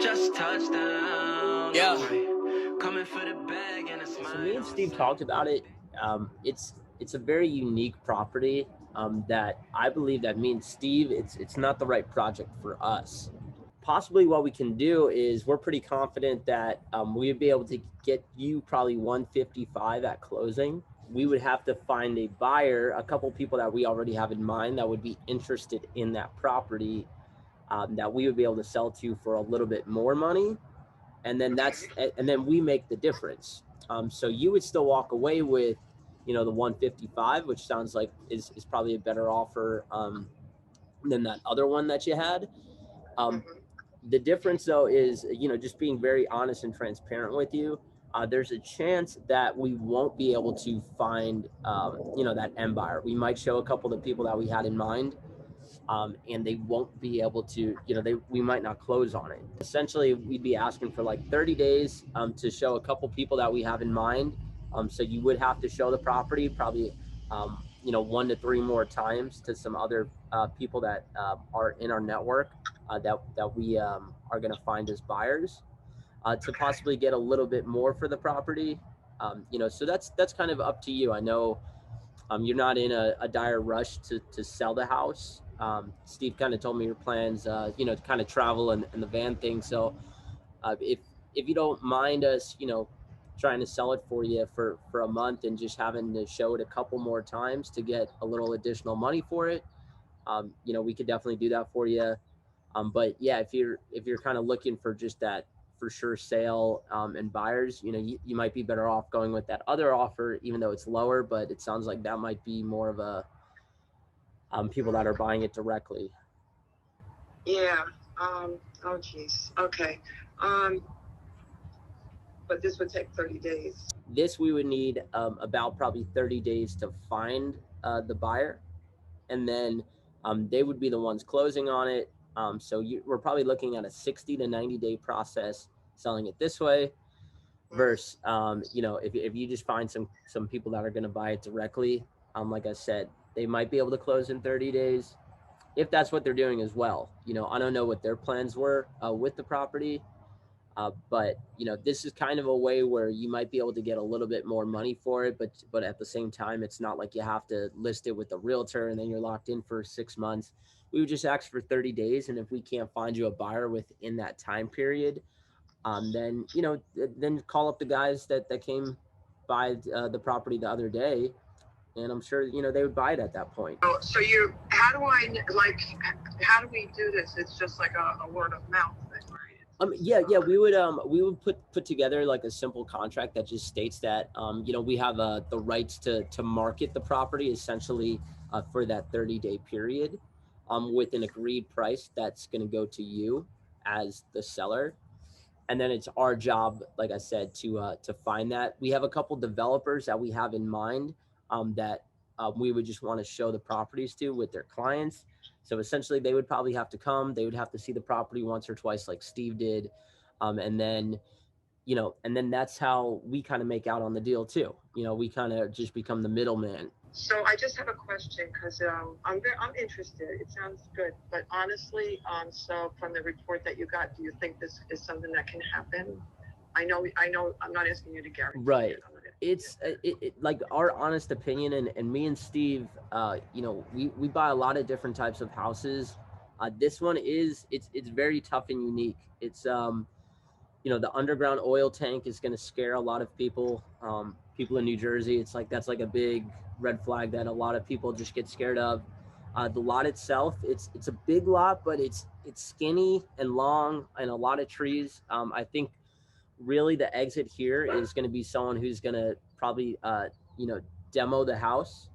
Just touchdown. Yeah. Coming for the bag and a smile. So me and Steve talked about it. It's a very unique property that I believe that me and Steve, it's not the right project for us. Possibly what we can do is we're pretty confident that we'd be able to get you probably 155 at closing. We would have to find a buyer, a couple people that we already have in mind that would be interested in that property, that we would be able to sell to for a little bit more money, and then we make the difference. So you would still walk away with, the 155, which sounds like is probably a better offer than that other one that you had. The difference though is, just being very honest and transparent with you. There's a chance that we won't be able to find, that end buyer. We might show a couple of the people that we had in mind, and they won't be able to, we might not close on it. Essentially, we'd be asking for like 30 days to show a couple people that we have in mind. So you would have to show the property probably, 1 to 3 more times to some other people that are in our network that we are going to find as buyers to possibly get a little bit more for the property. So that's kind of up to you. I know you're not in a dire rush to sell the house. Steve kind of told me your plans, to kind of travel and the van thing. So if you don't mind us, trying to sell it for you for a month and just having to show it a couple more times to get a little additional money for it, we could definitely do that for you. But yeah, if you're kind of looking for just that for sure sale and buyers, you might be better off going with that other offer, even though it's lower, but it sounds like that might be more of a people that are buying it directly. Yeah. Oh geez. Okay. But this would take 30 days. This we would need about probably 30 days to find the buyer, and then they would be the ones closing on it. So we're probably looking at a 60 to 90 day process selling it this way versus, if you just find some people that are going to buy it directly, like I said, they might be able to close in 30 days if that's what they're doing as well. I don't know what their plans were with the property, but this is kind of a way where you might be able to get a little bit more money for it, but at the same time, it's not like you have to list it with a realtor and then you're locked in for 6 months. We would just ask for 30 days. And if we can't find you a buyer within that time period, then call up the guys that came by the property the other day. And I'm sure, they would buy it at that point. So how do we do this? It's just like a word of mouth thing, right? Yeah, we would put together like a simple contract that just states that, we have the rights to market the property essentially for that 30-day period with an agreed price that's going to go to you as the seller. And then it's our job, like I said, to find that. We have a couple developers that we have in mind that we would just want to show the properties to with their clients. So essentially they would probably have to come, they would have to see the property once or twice like Steve did. And then that's how we kind of make out on the deal too. We kind of just become the middleman. So I just have a question because I'm interested. It sounds good, but honestly, so from the report that you got, do you think this is something that can happen? I know. I'm not asking you to guarantee. Right. It's like our honest opinion, and me and Steve, we buy a lot of different types of houses. This one it's very tough and unique. It's the underground oil tank is going to scare a lot of people. People in New Jersey, that's like a big red flag that a lot of people just get scared of. The lot itself, it's a big lot, but it's skinny and long and a lot of trees. I think really the exit here is going to be someone who's going to probably demo the house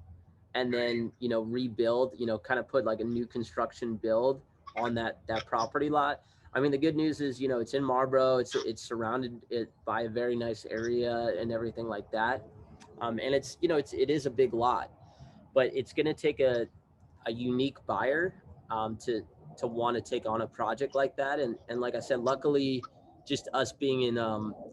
and then rebuild, kind of put like a new construction build on that property lot. I mean, the good news is it's in Marlboro, it's surrounded by a very nice area and everything like that, and it is a big lot, but it's going to take a unique buyer to want to take on a project like that. And like I said, luckily, just us being in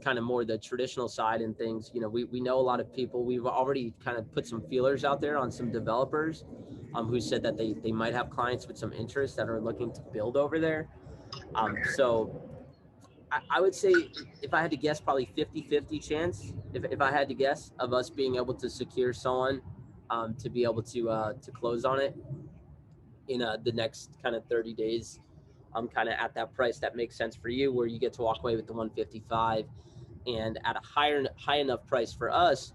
kind of more the traditional side and things, we know a lot of people. We've already kind of put some feelers out there on some developers who said that they might have clients with some interest that are looking to build over there. So I would say, if I had to guess, probably 50-50 chance, if I had to guess, of us being able to secure someone to be able to close on it in the next kind of 30 days. Kind of at that price that makes sense for you, where you get to walk away with the 155, and at a high enough price for us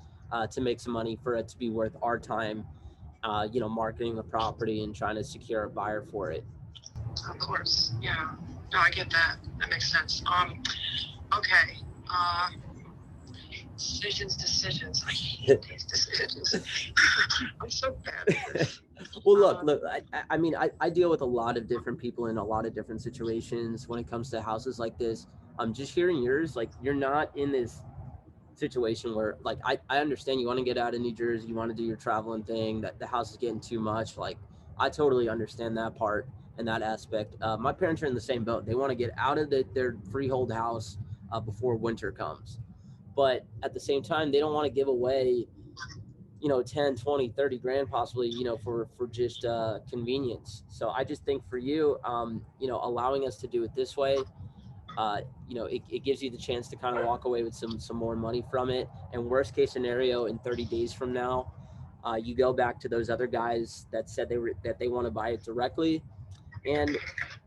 to make some money, for it to be worth our time, marketing the property and trying to secure a buyer for it. Of course. Yeah. No, I get that. That makes sense. Okay. Decisions. I hate these decisions. I'm so bad at this. Well, look. I mean, I deal with a lot of different people in a lot of different situations when it comes to houses like this. Just hearing yours, like, you're not in this situation where, like, I understand you want to get out of New Jersey, you want to do your traveling thing, that the house is getting too much. Like, I totally understand that part and that aspect. My parents are in the same boat. They want to get out of their freehold house before winter comes. But at the same time, they don't want to give away 10, 20, 30 grand possibly, for just convenience. So I just think for you, allowing us to do it this way, it gives you the chance to kind of walk away with some more money from it. And worst case scenario, in 30 days from now, you go back to those other guys that said that they want to buy it directly, and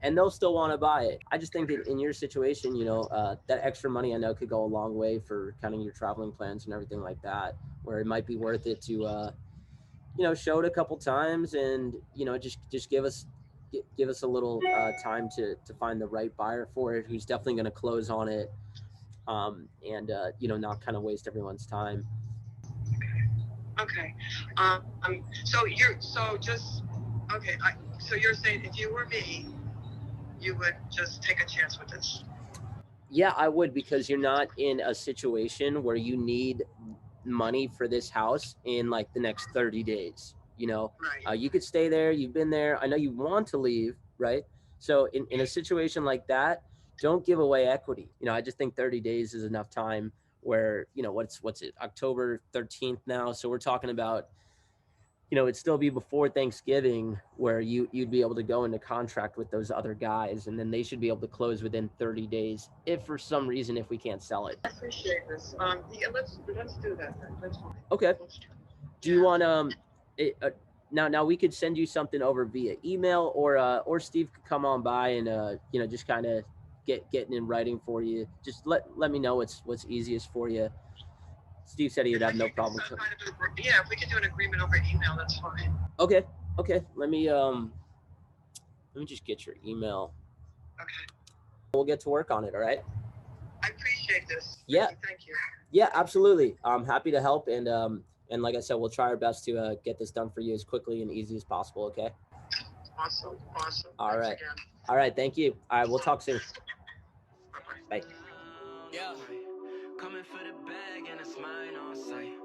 they'll still want to buy it. I just think that in your situation, that extra money, I know, could go a long way for kind of your traveling plans and everything like that, where it might be worth it to show it a couple times, and just give us a little time to find the right buyer for it, who's definitely going to close on it, and not kind of waste everyone's time. Okay. So you're saying, if you were me, you would just take a chance with this? Yeah, I would, because you're not in a situation where you need money for this house in like the next 30 days. Right. You could stay there. You've been there. I know you want to leave, right? So in a situation like that, don't give away equity. I just think 30 days is enough time, where, what's it, October 13th now. So we're talking about, it'd still be before Thanksgiving, where you'd be able to go into contract with those other guys, and then they should be able to close within 30 days, if for some reason, if we can't sell it. I appreciate this. Yeah, let's do that then. That's fine. Okay. Do you want now we could send you something over via email, or Steve could come on by and just kind of getting in writing for you. Just let me know what's easiest for you. Steve said he'd have no problem. Yeah, if we could do an agreement over email, that's fine. Okay. Let me just get your email. Okay. We'll get to work on it. All right. I appreciate this. Yeah. Thank you. Yeah, absolutely. I'm happy to help, and like I said, we'll try our best to get this done for you as quickly and easy as possible. Okay. Awesome. All right. All right. Thank you. All right. We'll talk soon. Bye. Yeah. Coming for the bag and it's mine on sight.